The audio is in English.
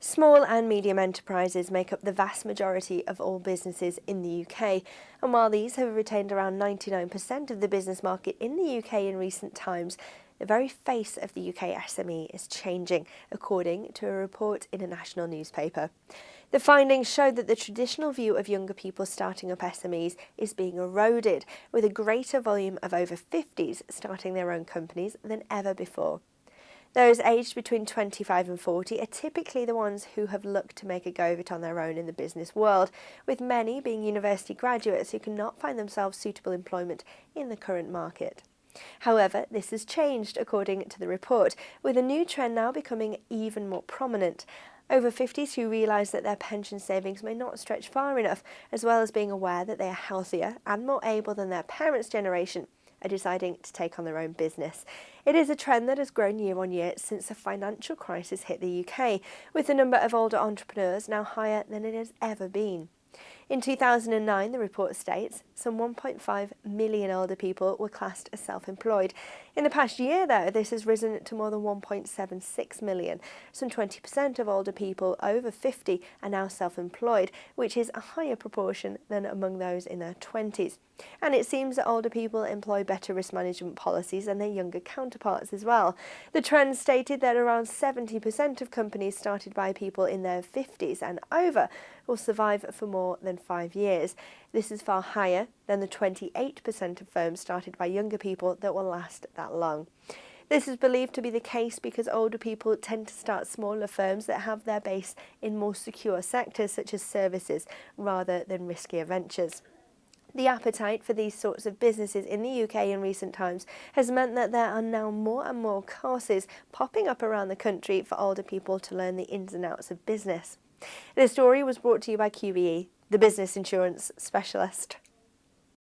Small and medium enterprises make up the vast majority of all businesses in the UK, and while these have retained around 99% of the business market in the UK in recent times, the very face of the UK SME is changing, according to a report in a national newspaper. The findings showed that the traditional view of younger people starting up SMEs is being eroded, with a greater volume of over 50s starting their own companies than ever before. Those aged between 25 and 40 are typically the ones who have looked to make a go of it on their own in the business world, with many being university graduates who cannot find themselves suitable employment in the current market. However, this has changed, according to the report, with a new trend now becoming even more prominent. Over 50s who realise that their pension savings may not stretch far enough, as well as being aware that they are healthier and more able than their parents' generation, are deciding to take on their own business. It is a trend that has grown year on year since the financial crisis hit the UK, with the number of older entrepreneurs now higher than it has ever been. In 2009, the report states, some 1.5 million older people were classed as self-employed. In the past year, though, this has risen to more than 1.76 million. Some 20% of older people over 50 are now self-employed, which is a higher proportion than among those in their 20s. And it seems that older people employ better risk management policies than their younger counterparts as well. The trend stated that around 70% of companies started by people in their 50s and over will survive for more than 5 years. This is far higher than the 28% of firms started by younger people that will last that long. This is believed to be the case because older people tend to start smaller firms that have their base in more secure sectors such as services rather than riskier ventures. The appetite for these sorts of businesses in the UK in recent times has meant that there are now more and more courses popping up around the country for older people to learn the ins and outs of business. This story was brought to you by QBE, the business insurance specialist.